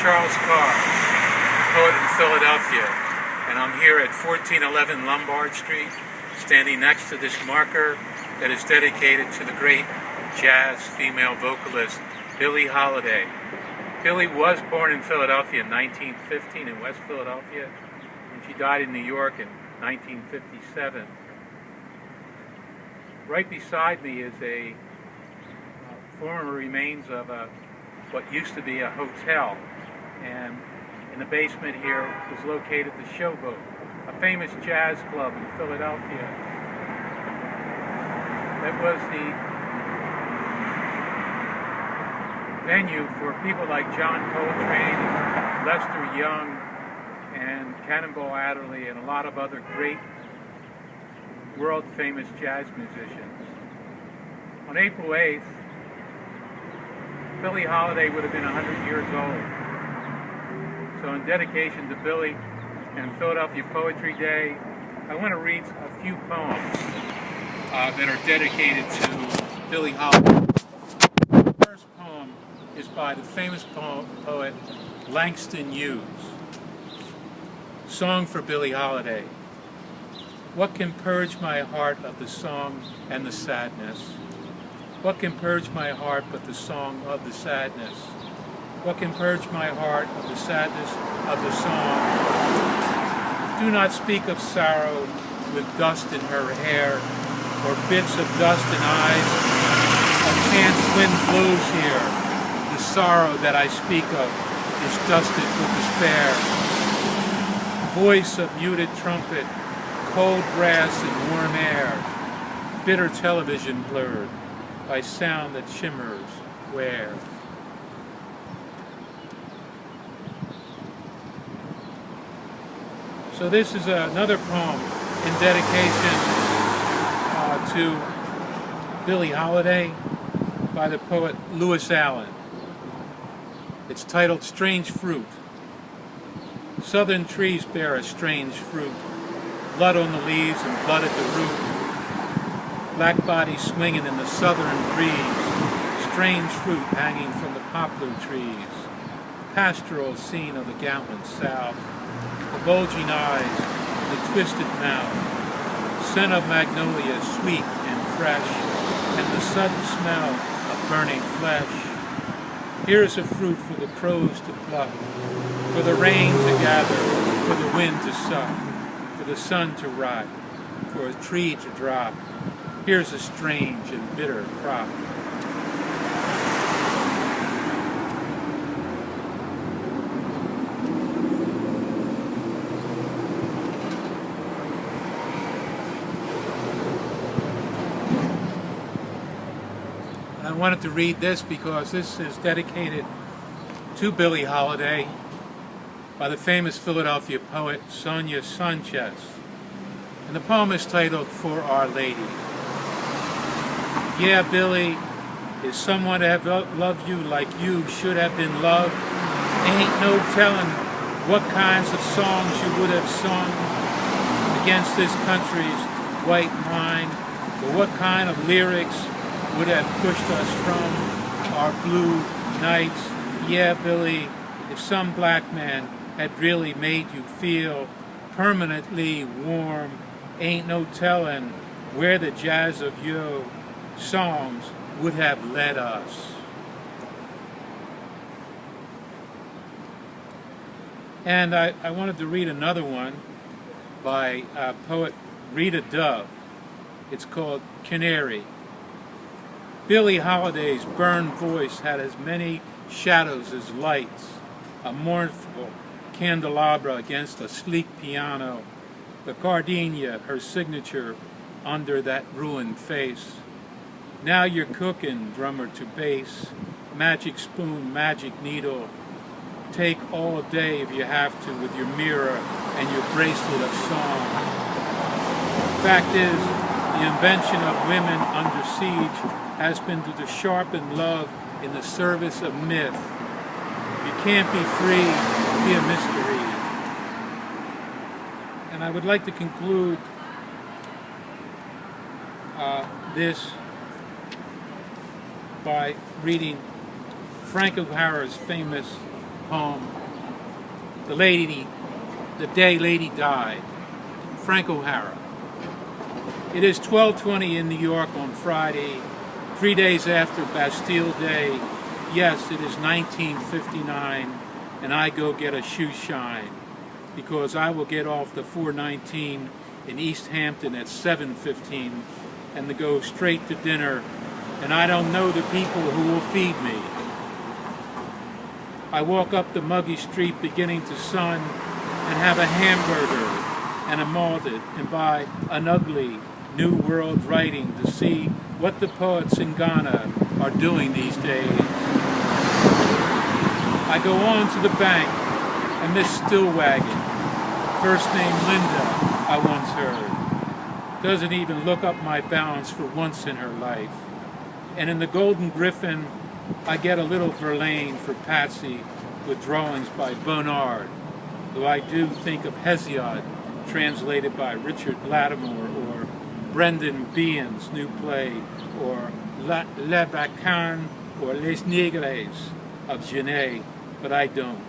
Charles Carr, poet in Philadelphia, and I'm here at 1411 Lombard Street, standing next to this marker that is dedicated to the great jazz female vocalist, Billie Holiday. Billie was born in Philadelphia in 1915, in West Philadelphia, and she died in New York in 1957. Right beside me is a former remains of what used to be a hotel, and in the basement here was located the Showboat, a famous jazz club in Philadelphia that was the venue for people like John Coltrane and Lester Young and Cannonball Adderley and a lot of other great world-famous jazz musicians. On April 8th, Billie Holiday would have been 100 years old. So in dedication to Billie and Philadelphia Poetry Day, I want to read a few poems that are dedicated to Billie Holiday. The first poem is by the famous poet Langston Huges. Song for Billie Holiday. What can purge my heart of the song and the sadness? What can purge my heart but the song of the sadness? What can purge my heart of the sadness of the song? Do not speak of sorrow with dust in her hair, or bits of dust in eyes. A chance wind blows here. The sorrow that I speak of is dusted with despair. Voice of muted trumpet, cold brass and warm air, bitter television blurred by sound that shimmers where. So this is another poem in dedication to Billie Holiday by the poet Lewis Allen. It's titled Strange Fruit. Southern trees bear a strange fruit, blood on the leaves and blood at the root. Black bodies swinging in the southern breeze, strange fruit hanging from the poplar trees. Pastoral scene of the Gatlin South, the bulging eyes, the twisted mouth, scent of magnolia sweet and fresh, and the sudden smell of burning flesh. Here's a fruit for the crows to pluck, for the rain to gather, for the wind to suck, for the sun to rot, for a tree to drop. Here's a strange and bitter crop. And I wanted to read this because this is dedicated to Billie Holiday by the famous Philadelphia poet Sonia Sanchez. And the poem is titled For Our Lady. Yeah, Billie, is someone to have loved you like you should have been loved? Ain't no telling what kinds of songs you would have sung against this country's white mind, or what kind of lyrics would have pushed us from our blue nights. Yeah, Billie, if some black man had really made you feel permanently warm, ain't no telling where the jazz of your songs would have led us. And I wanted to read another one by poet Rita Dove. It's called Canary. Billie Holiday's burned voice had as many shadows as lights, a mournful candelabra against a sleek piano, the gardenia, her signature, under that ruined face. Now you're cooking, drummer to bass, magic spoon, magic needle. Take all day if you have to with your mirror and your bracelet of song. Fact is, the invention of women under siege has been to sharpen love in the service of myth. You can't be free, be a mystery. And I would like to conclude this by reading Frank O'Hara's famous poem, The Day Lady Died, Frank O'Hara. It is 12:20 in New York on Friday, 3 days after Bastille Day. Yes, it is 1959, and I go get a shoe shine, because I will get off the 419 in East Hampton at 7:15 and to go straight to dinner, and I don't know the people who will feed me. I walk up the muggy street beginning to sun and have a hamburger and a malted and buy an ugly New World writing to see what the poets in Ghana are doing these days. I go on to the bank and Miss Stillwagon, first name Linda, I once heard, doesn't even look up my balance for once in her life. And in the Golden Griffin, I get a little Verlaine for Patsy with drawings by Bonnard, though I do think of Hesiod, translated by Richard Lattimore, or Brendan Behan's new play, or Le Bacchantes or Les Négres of Genet, but I don't.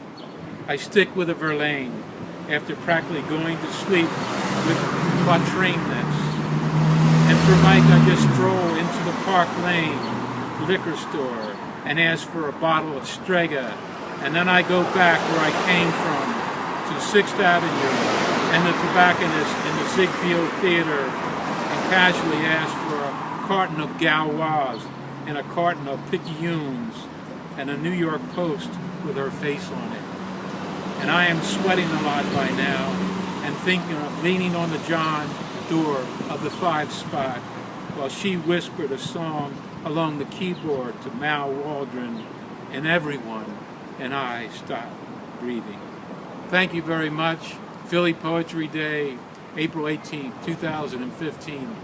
I stick with a Verlaine after practically going to sleep with quatraineness. And for Mike, I just stroll into the Park Lane liquor store and ask for a bottle of Strega, and then I go back where I came from to 6th Avenue and the tobacconist in the Ziegfeld Theater and casually ask for a carton of Gauloise and a carton of Picayunes and a New York Post with her face on it. And I am sweating a lot by now and thinking of leaning on the John door of the 5 spot while she whispered a song along the keyboard to Mal Waldron, and everyone and I stopped breathing. Thank you very much. Philly Poetry Day, April 18, 2015.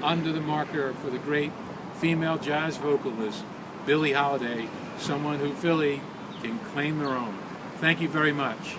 Under the marker for the great female jazz vocalist, Billie Holiday, someone who Philly can claim their own. Thank you very much.